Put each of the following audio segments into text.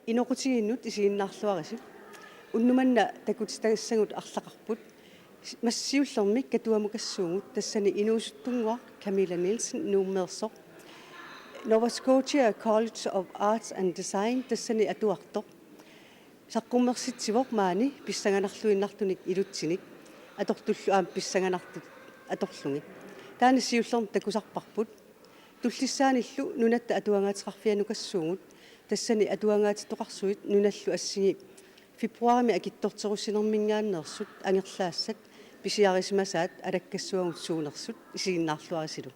Inoqutiginnut isiinnaarluarisi unnumanna takutitagassagut arlaqarput massiullermik katuamukassuugut tassani inuusuttunguaq Camilla Nielsen nuummeersoq Nova Scotia College of Arts and Design tassani atuartoq saqqummersitsivoq maani pissanganarluinnartunik ilutsinik atortullu pissanganartut atorlungi taani siullerm takusarparput tullissaanillu nunatta atuangaatiqarfianukassuugut tassani atuangaatitoqarsuit nunallu assigi februarimi akittorterussinermingaannersut angerlaassat pisiarisimasaat alakkassuagutsuunersut isiginnaarluarisilu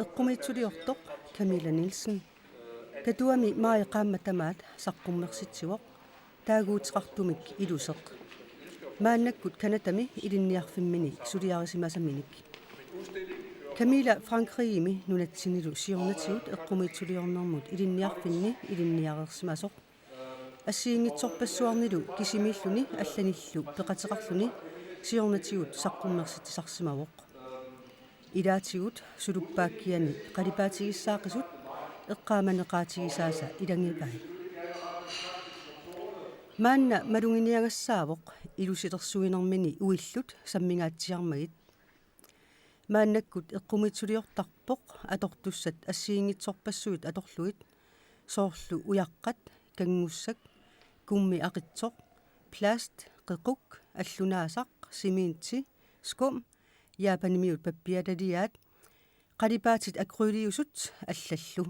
eqqumitsuliortoq Camilla Nielsen katuami maaeqaammatamat saqqummersitsivoq taaguutiqartumik iluseq maannakkut kanatami ilinniarfimmini suliarisimasaminik Camilla Frankriimi nunatsinilu siornatigut eqqumitsuliornermut ilinniarfinni ilinniareersimasoq ассиингитсорпассуарнилу кисимииллуни алланиллу пеқатеқарлуни сиорнатигут саққуммерситисарсимавоқ илаатигут сулуппааккиани қалипаатигиссаақисут эққааманеқаатигисааса илангивай маанна малунгиниагассаавоқ илусилерсуинермини уиллут саммигаатсиармагит мааннаккут эққумитсулиортарпоқ атортуссат ассиингитсорпассуит аторлуит соорлу уяққат кангуссак кумми ақитсоқ пласт қеқук аллунаасақ симиинти скум яапанимиут паппиаталиаат қалипаатит акрylиусут аллаллу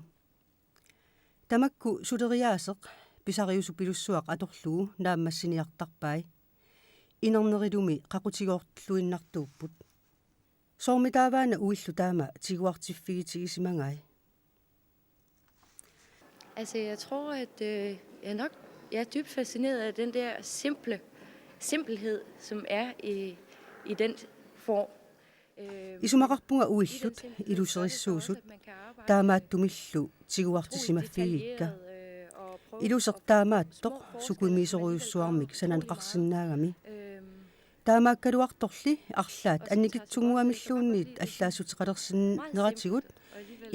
тамакку сулериаасеқ писариусу пилуссуақ аторлугу нааммассиниартарпай инернерилуми қақутигоортлуиннартууппут соормитааваана уиллу таама тигуартиффигитигисимангай. Altså, jeg tror, at jeg er dybt fascineret af den der simpelhed, som er i den form. Isumaqarpunga uillut iluserissuusut taamaattumillu tiguartisimaffigikka iluseq taamaattoq sukumiisoruyussuarmik sananqarsinnaagami таамааккалуарторли арлаат анникитсугуамиллуунниит аллаассутеқалерсиннератигут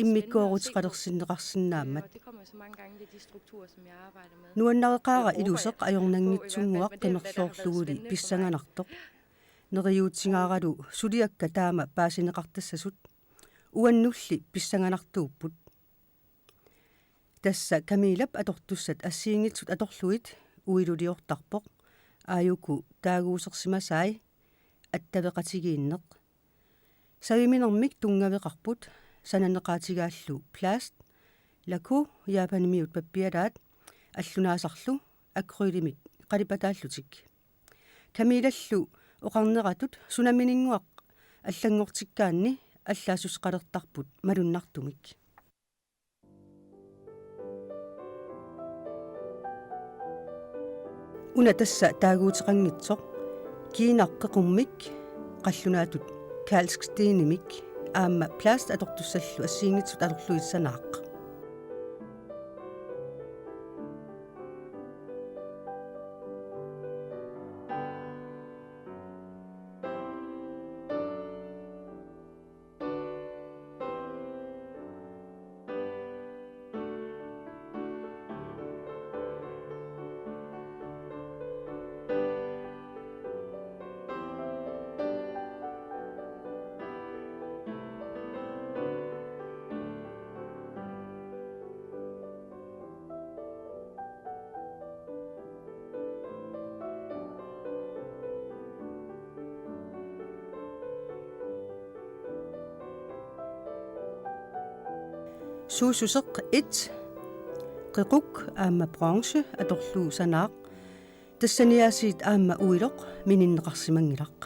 иммиккуорутеқалерсиннеқарсинааммат нуаннареқаара илусеқ ajornangitsunguaq qimерлоорлугули писсанганартоқ нериуутсигааралу сулиакка таама паасинеқартассасут уаннулли писсанганартууппут тасса камилап атортуссат ассиингитсут аторлуит уилулиортарпоқ ааюку таагуусерсимасаи аттавеқатигииннеқ савиминермик тунгавеқарпут сананеқаатигааллу пласт лаку яапанимиут паппиалаат аллунаасарлу акрylимик қалипатааллутик камилаллу оқарнератут сунаминингуақ аллангортиккаанни аллаасусқалертарпут малуннартумик уна тасса таагуутеқангитсоқ киинаққеқуммик қаллунаатут каалскстиинимик аама пласт атортуссаллу ассиингитсут алорлуитсанаақ суусусеқ 1 қеқук аама бранche аторлуу санаақ тассаниаасиит аама уилоқ мининнеқарсимангилақ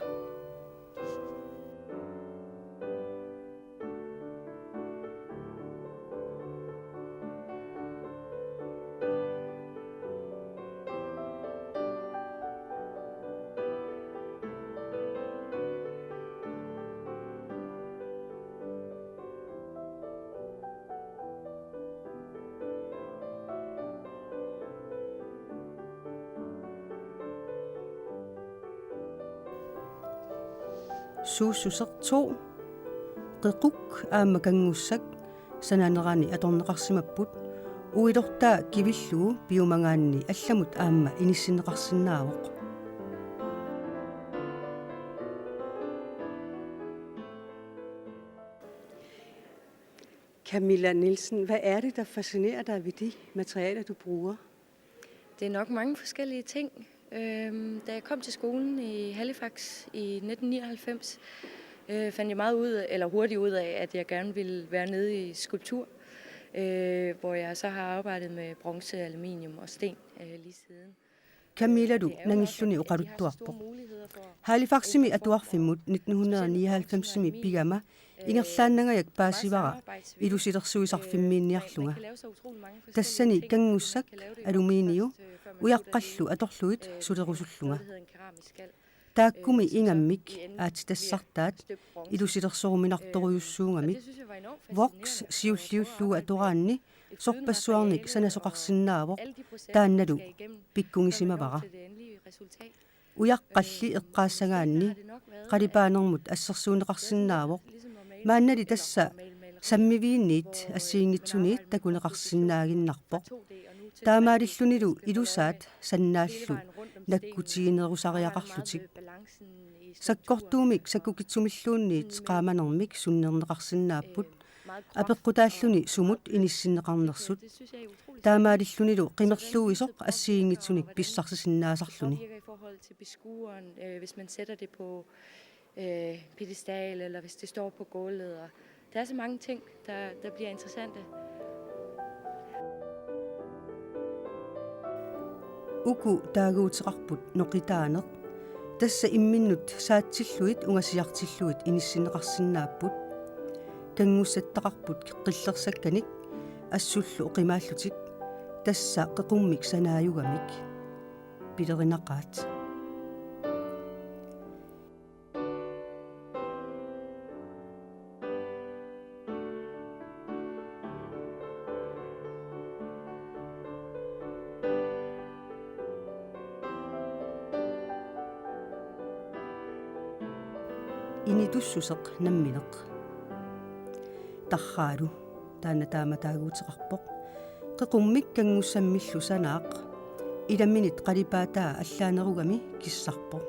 Suususseq 2 qiquk aamma kangussak sananerani atorneqarsimapput uilortaa kivillugu piumangaanni allamut aamma inissinneqarsinnaavoq. Camilla Nielsen, hvad er det, der fascinerer dig ved de materialer, du bruger? Det er nok mange forskellige ting. Da jeg kom til skolen i Halifax i 1999, fandt jeg hurtigt ud af, at jeg gerne ville være nede i skulptur, hvor jeg så har arbejdet med bronze, aluminium og sten lige siden. Camilla du nangilluni uqaruttuarpoq. Halifaximi atuarfimut 1999-mi pigama ingerlaannangajak paasivara ilusilersuisarfimmiinniarlunga. Tassani kangussak aluminiu uyaqqallu atorluit sulerusullunga. Taakkumi ingammik aati tassartaat ilusilersoruminartorujussuungamik vox siulliulluga atoraanni sorpassuarnik sanasoqarsinnaavoq taannalu pikkungisimavara. Uyaqqalli eqqaassagaanni qalipaanermut assersuuneqarsinnaavoq maannali tassa sammiviinniit assiingitsuniit takuneqarsinnaaginnarpoq taamaalillunilu ilusaat sannaallu nakkutiinerusariaqarlutik sakkortuumik sakkukitsumilluunniit qaamanermik sunnerneqarsinnaapput apeqqutaalluni sumut inissinneqarnersut taamaalillunilu qimerluuisoq assiingitsunik pissarsisinnaasarluni. Hvis man sætter det på pedestal, eller hvis det står på gulvet. Og der er så mange ting, der bliver interessante. Uku taaguutiqarput noqitaaneq tassa imminnut saatsilluit ungasiartilluit inissinneqarsinnaapput kangussattaqarput qillersakkanik assullu oqimaallutik tassa qeqummik sanaayugamik pilerinaqaat. Initussuseq nammineq tarraalu taanna taamataaguutiqarpoq qeqummik kangussammillu sanaaq ilamminit qalipaataa allaanerugami kissarpoq.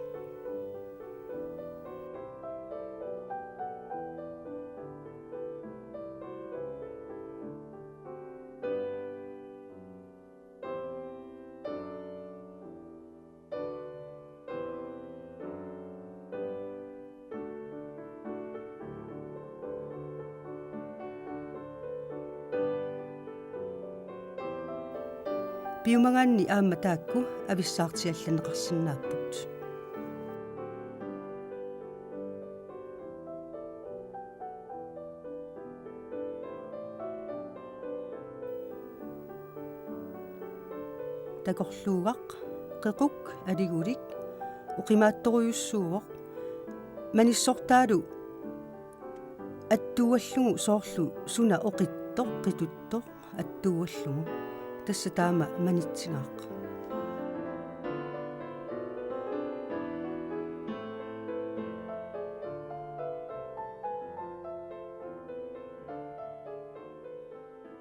Piumangaanni aamma taakku avissaartiallanneqarsinnaapput. Takorluugaq qequk aligulik uqimaattoruyussuuvoq manissortaalu attuuallugu soorlu suna oqittoq qituttoq attuuallugu tassa taama manitsigaaq.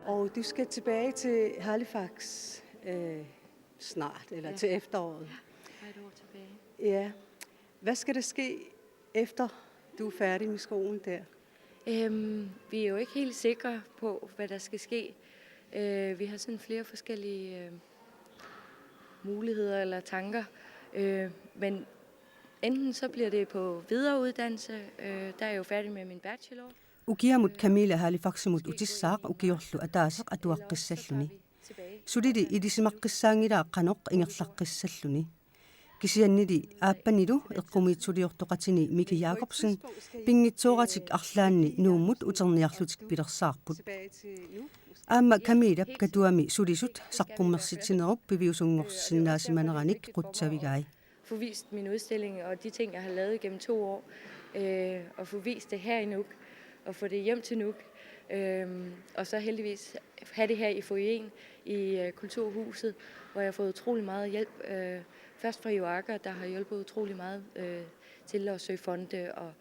Og du skal tilbage til Halifax snart, eller til efteråret. Ja, et år tilbage. Ja. Hvad skal der ske efter du er færdig med skolen der? Vi er jo ikke helt sikre på, hvad der skal ske. Vi har sådan flere forskellige muligheder eller tanker. Men enten så bliver det på videreuddannelse. Der er jeg jo færdig med min bachelor. Ukiamut Camilla Halifaximut utissaaq ukiorlu ataaseq atuaqqissalluni. Sulili idisimaqqissaangilaa qanoq ingerlaqqissalluni. Kisiannili aappanilu eqqumiitsuliortoqatini Miki Jacobsen pingitsuoratik arlaanni nuummut uterniarlutik pilersaarput. Aamma Camilla katuami sulisut saqqummersitinerup piviusungorsinnaasimaneranik qutsavigai. Få vist min udstilling og de ting, jeg har lavet gennem 2 år. Og få vist det her i Nuuk. Og få det hjem til Nuuk. Og så heldigvis have det her i foyeren i Kulturhuset, hvor jeg har fået utrolig meget hjælp. Først fra Joaqa, der har hjulpet utrolig meget til at søge fonde og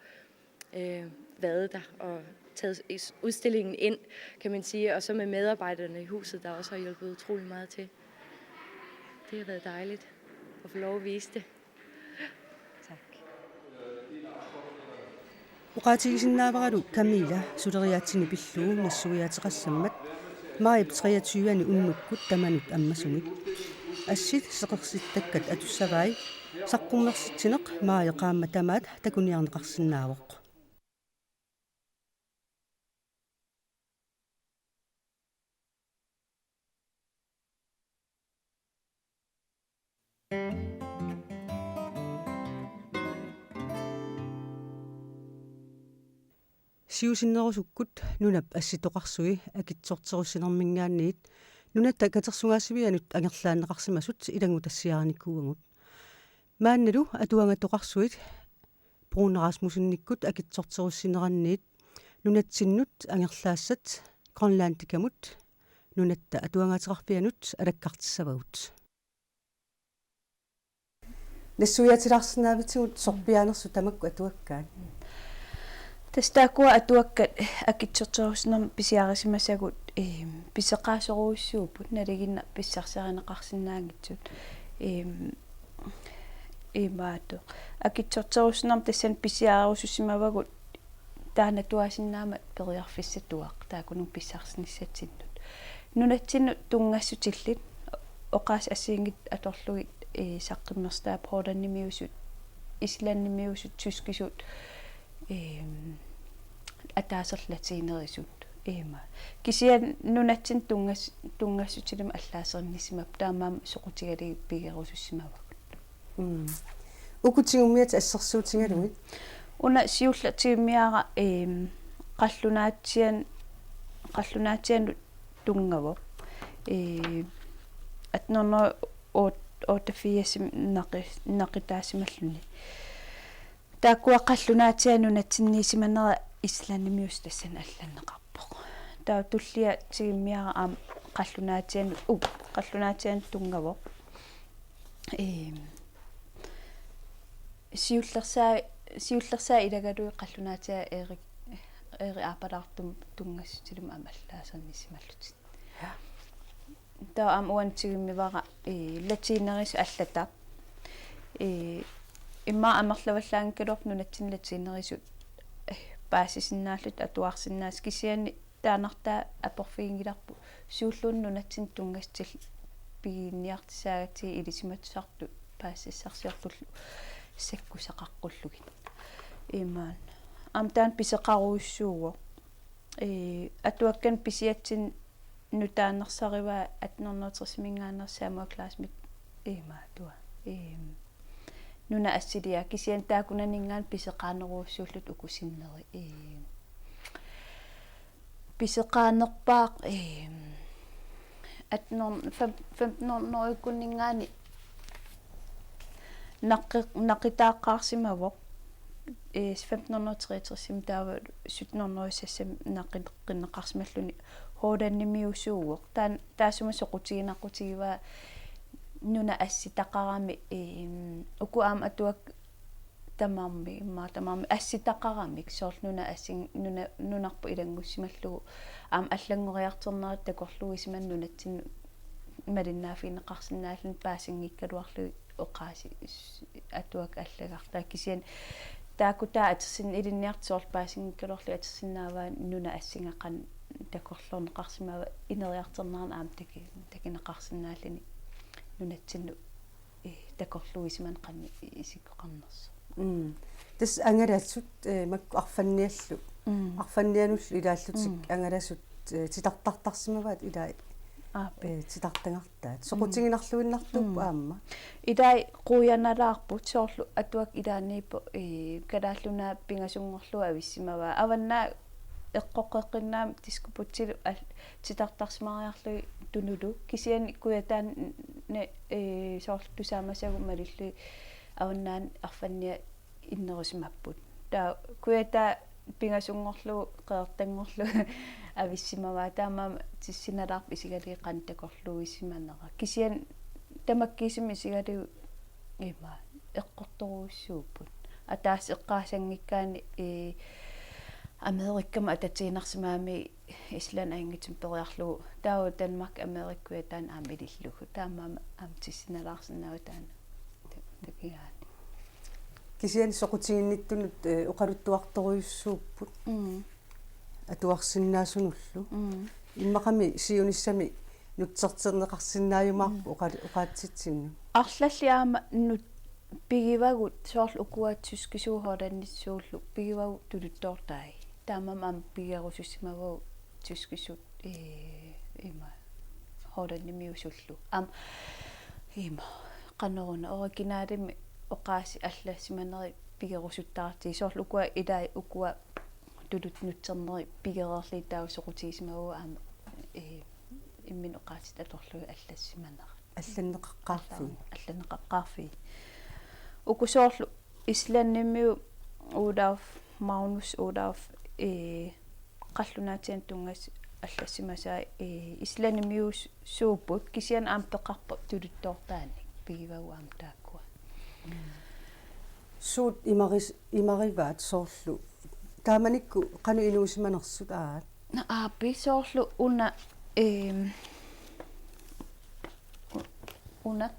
været der og taget udstillingen ind, kan man sige. Og så med medarbejderne i huset, der også har hjulpet utrolig meget til. Det har været dejligt at få lov at vise det. Tak. Uqaatigisinnaavaralu Camilla suderiaatsini pilluu nassuiateqassammat Maib 23-ani unnukkut tamanut ammasumik assit seqersittakkat atussavai saqqummersitsineq Maai qaamma tamaat takuniarneqarsinnaavoq. Siusinnerusukkut nunap assitoqarsui akitsorterussinermingaanniit nunatta katersungaasivianut angerlaanneqarsimasut ilangu tassiaranikkuugut maannalu atuangatoqarsuit Brune Rasmussennikkut akitsorterussineranniit nunatsinnut angerlaassat Grønlandikamut nunatta atuangateqarpianut alakkartissavagut nassuiatilarsinnaavitigut sorpiaanersu tamakku atuakkaat Tastaqua atuakkat akitsorterusnerm pisiarisimasagut piseqaasoruissuuput naliginna pissarsarinaqarsinnaangitsut maatu akitsorterusnerm tassan pisiarusussimavagut taana tuasinnaama periarfissatuaq taakunun pissarsinissatinnut nunatsinnu tungassutiillit oqaas assiingit atorlugit saqqimmerstaap hoodannimiusut islannimiusut tyskisut атаасерлатиинерисут има кисиан нунатсин тунгассутилам аллаасернисимап таамаам соқутигалиги пигерусуссимавакут укутигуммиат ассерсуутингалугит уна сиуллатигиммиара қаллунаатсиан тунгаво атнорно оотафиасим нақитаасималлуни тааккуаққаллунаатианунатсинниисиманера исланнимиус тассан алланнеқарпоқ таа туллиа тигиммиара аам қаллунаатиан тунгаво сиуллерсаа илагалуи қаллунаатиа эри аапалаартум тунгассутилум амаллаасернисималлутит таа аам уантигиммивара латинерис аллата имма амерлаваллаангкалуарп нунатсинлатиинерисут паасисиннааллут атуарсиннаас кисиани таанартаа апорфиингиларпу сууллуун нунатсин тунгастил пигинниартисаагати илисиматсарту паассиссарсиарлуллу саккусақаққуллугит имаан амтаан писеқаруиссууго атуаккан писиатсин нутааннерсариваа атнерноотерсимингаанерсаамуа классмит имаа туа нуна ассилиа кисиан таакунанингаан писеқаанеруussууллут укусиннери писеқаанерпаақ атнер 15 иккуннингаани наққитааққарсимавоқ 1563 таава 1700 наққинеқарсималлуни хооданнимиусууоқ таасума соқутигинаққутигиваа нуна асситақарами уку аам атуак тамарми асситақарамик соорлу нуна ассин нунарпу илангуссималлугу аам аллангориартернерат такорлуисиман нунатсин малиннаафинеқарсинааллун паасингиккалуарлуи оqaasi атуак аллагартаа кисиан таакутаа атерсин илинниартсоорл паасингиккалуарлуи атерсинааваа нуна ассингаққан такорлуорнеқарсимава инериартернерна аам такинеқарсинааллини нунатсинну такорлуисиман қанни исиккоқарнерс тас ангалаатсут макку арфанниануллу илааллутик ангалаасут титартартарсимаваат илаа титартангартаат соқутигинарлуиннартуп аама илаа қуяналаарпут соорлу атуак илааниипо калааллунаа пингасунгорлуа ависсимаваа аваннаа эққоқеққиннаам тискупутсилу титартарсимариарлуи тунулу кисиани куятаан соорлу тусаамасагу малилли аваннаан арфанниа иннерусимаппут таа куятаа пингасунгорлу қеэртангорлу ависсимаваа таамаа тиссиналаарп исигалии қантакорлуисиманера кисиан тамаккисими исигалиу има эққорторуиссууппут атаас эққаасангиккаани Америккама ататиинарсимаами Исланд ангитсум периарлугу таау Danmark Америккуя таан аамилиллугу таамаама аамтиссиналаарсинаава таана такигаани кисиан соқутигинниттунут оқалуттуарторуйуссууппут атуарсиннаасунуллу иммақами сиуниссами нутсертернеқарсинааюмаарпу оқаатситсинну арлаллиаама нут пигивагут соорлу укуатсускисуухоранниссууллу пигивагу тулуттоортай таамама пигерусуссимагу тускисут има хораннимиусуллу има канеруна оригинаалими оқааси аллассиманери пигерусуттаарти соорлу укуа илаа укуа тулутнутсернери пигерерли таусоқутигисимагу аама иммин оқаатит аторлуи аллассиманера алланеқаққарфи укусоорлу исланнимиу Olaf Magnus Olaf qallunaatian tungas аллассимасаа исланнимиус сууппут кисиан аампеқарпа тулутторtaani пигивагу аам тааккуа суут имариваат соорлу тааманикку қану инуусиманерсут аат писоорлу уна уна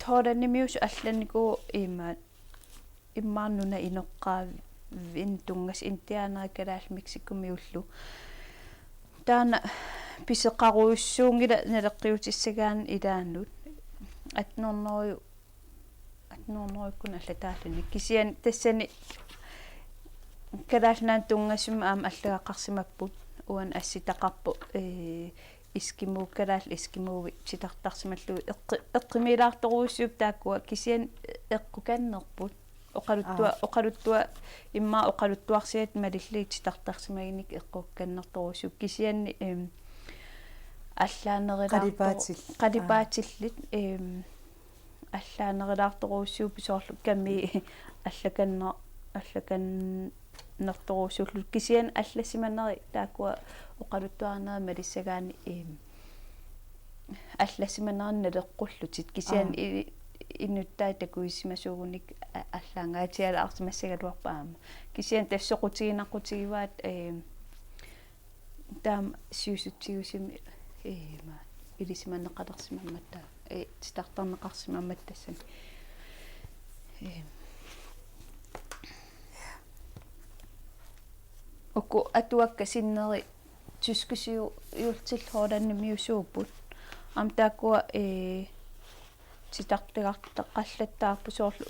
тораннимиус алланику иммаарнуна инеққаа вин тунгас интианерикалаал мексикумиуллу таана писеқаруйуссуунгила налеққиутиссагаан илааннут атнорнориккун аллатааллуни кисиан тассани калаалнаан тунгасум аама аллагаққарсимаппут уан асситақарпу искимууккалаал искимууви ситартарсималлуи эққимилаарторуйуссууп тааккуа кисиан эққуканнерпут оқалуттуа имма оқалуттуарсиат малиллиит ситартарсимагиник эққукканнерторуйуссууп кисианни аллаанерилаартиллит аллаанерилаарторуйуссууп соорлу камми аллаканнерторуйуссууллу кисиан аллассиманери тааккуа оқалуттуарнера малиссагаани аллассиманеринналеққуллутит кисиан иннуттай такуиссимасуугуник аллаангаатиала артимассагалуарпаама кисиан тассоқутигинаққутигиваат таам сиусутсигусими ма илисиманнеқалерсимамматта стартарнеқарсимамматтассами оку атуакка синнери тускисиу юлтиллхооланнимиусууппут амтааккуа ситартигартеққаллаттаарпу соорлу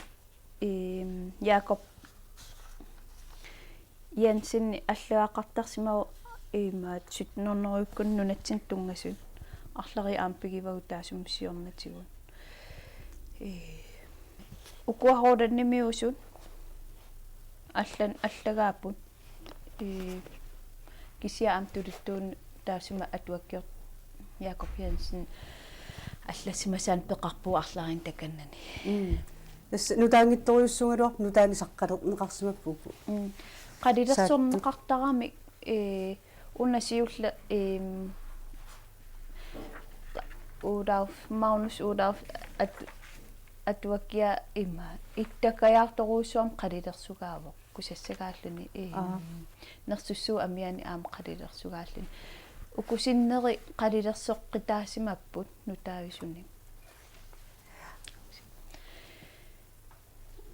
Jakob Jensen аллагақартарсимау имаат 17-нериккуннунатсин тунгасут арлари аампигивагу таасумсиорнатигун укуахоорннимиусут аллагааппут кисиа аамтулуттуун таасума атуаккиор Jakob Jensen аллассимасаан пеқарпуу арларин таканнани нутаангитторюссунгалуар нутаани саққалернеқарсимаппугу қалилерсорнеқартарами унасиулла Olaf Magnus Olaf атуаккиа има иттакаярторуусуам қалилерсугаавоқ кусассагааллуни нерсуссуу амиани аама қалилерсугааллуни укусиннери қалилерсоққитаасимаппут нутаависуни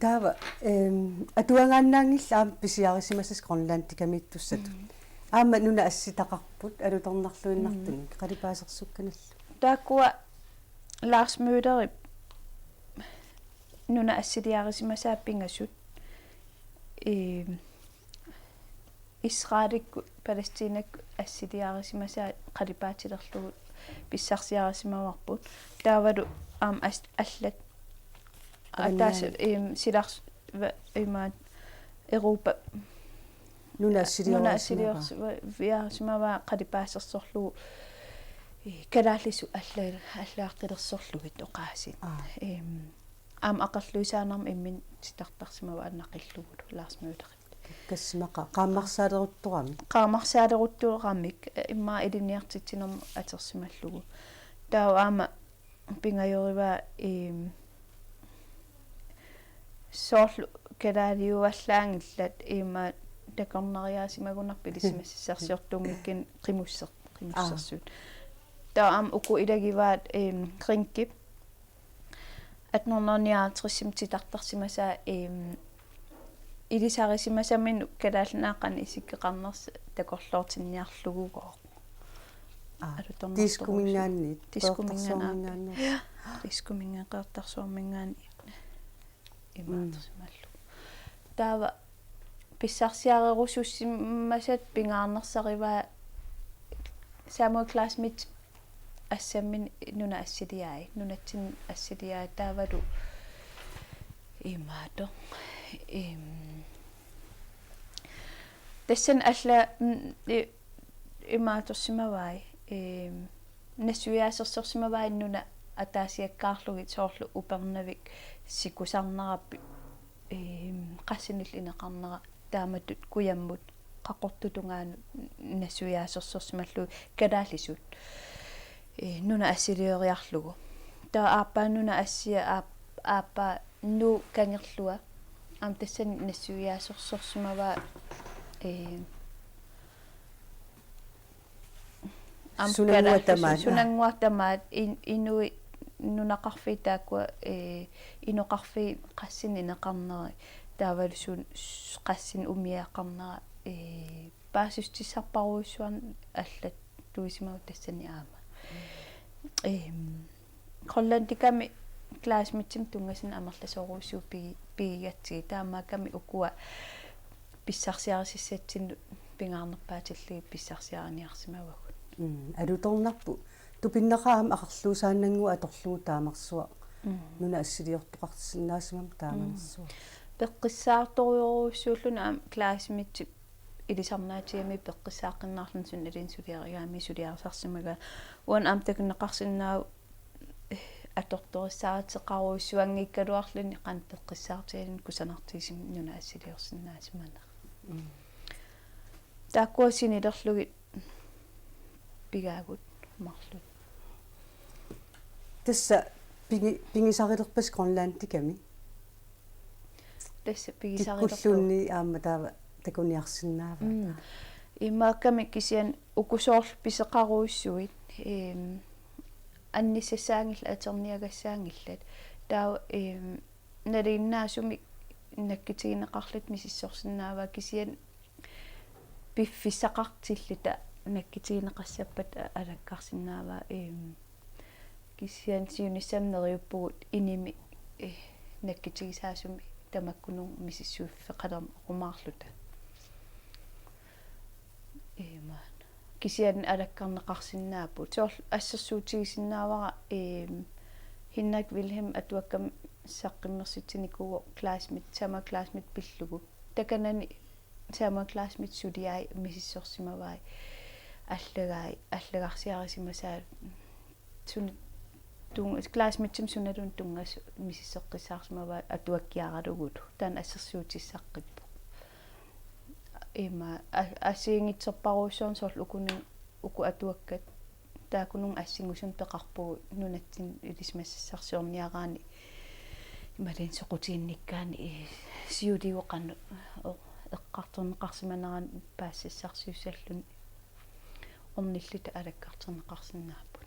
таава атуангааннаангилла аама писиарисимасас Гренланд тикамиттуссату аама нуна асситақарпут алуторнарлуиннартуни қалипаасерсукканаллу тааккуа Lars Møderi нуна ассилиарисимасааппингасут Israelik Palæstinak ассилиарисимасаа қалипаатилерлугут писсарсиарисимаварпут таавалу аллат атаас силарс имаат Европа нуна ассилиарисимава қалипаассерсорлугу калааллису аллаартилерсорлугит оқаасит аам ақарлуисаанарм иммин ситартарсимава аннақиллугулу Lars Møderi кассимақа qaammarsaaleruttulerammik имма илиниартитсинерм атерсималлугу таа аама пингайорива soorlu kalaaliuallaangillat iima takornariaasimagunarpi lissimassisarsiortuungikkin qimussersuut taam uku ilagivaat krinkip atnornerniaatrissim titartarsimasaa ilisarisimasamin kalaalnaaqan isikkeqarners takorloortinniarlugugoo tiskumingaanni tiskumingaaqeertarsuarmingaani имаатэрсималлу таава писсарсиарерусуссиммасат пингаарнерсариваа самой классмит ассаммин нуна ассилиаи нунатсин ассилиаа таавалу имаато тассан алла имааторсимавай нассуяасерсорсимавай нуна атаасиаккаарлугит соорлу упернавик сикусарнераппи qassinnil ineqarnera taamatut kuyammut qaqortutungaaну нассуяасерсорсималлу калаалисут нуна ассилиериарлугу таа ааппаануна ассия ааппа ну кангерлуа ам тассан нассуяасерсорсимава ам сунангуатамаат инуи нунақарфи тааккуа иноқарфи qaссин инеқарнери таавалсуун qaссин умиақарнера паасустиссарпаруйссуан аллат туисимау тассани аама холландиками классмитсим тунгасин амерласоруссуу пигигатсиги таамааками укуа писсарсиарисиссатсин пингаарнерпаатиллиги писсарсиараниарсимавагут алуторнарпу тупиннеқаам ақарлуусааннангу аторлугу таамарсуа нуна ассилиортоқартсиннаасимам тааманерсуа пеққиссаарторюоруссууллуна классмитси илисарнаатиами пеққиссааққиннаарлун сунналин сулиаригаами сулиарсарсимага уан амтакуннеқарсиннаау аторториссаратеқаруйссуангиккалуарлуни қан пеққиссаартиалин кусанартисим нуна ассилиорсиннаасиманер тааккуасинилерлугит пигаагут марлу тасса пигисарилерпас гренландиками тасса пигисарилерпу куллуунни аама таава такуниарсинаава имаакками кисиан укусоорл писеқаруйссуит анниссаангилла атерниагассаангиллат таа налиннаасуми наккитигинеқарлут мисиссорсинаава кисиан пиффиссақартиллута наккитигинеқассаппат алаккарсинаава кисиан сиунissамнериуппугут иними наккитигисаасуми тамаккунун мисиссууффеқалерм румаарлута маан кисиан алаккарнеқарсинааппут соорл ассерсуутигисиннаавара хиннак вилхем атуаккам саққиммерситсиникуго классмит сама классмит пиллугу таканани сама классмит сулиай мисиссорсимавай аллагарсиарисимасаа сун тун классмитсим суналун тунгас мисиссоққиссаарсимаваа атуаккиаралугут таан ассерсуутиссаққиппу има асиингитсерпаруусуун соорлу уку атуаккат таакунун ассингусун пеқарпугу нунатсин илисмассарсиорниараани ималин соқутиинниккаани сиулиуқанну эққарторнеқарсиманеран паассассарсиуссаллун орниллута алаккарторнеқарсинааппу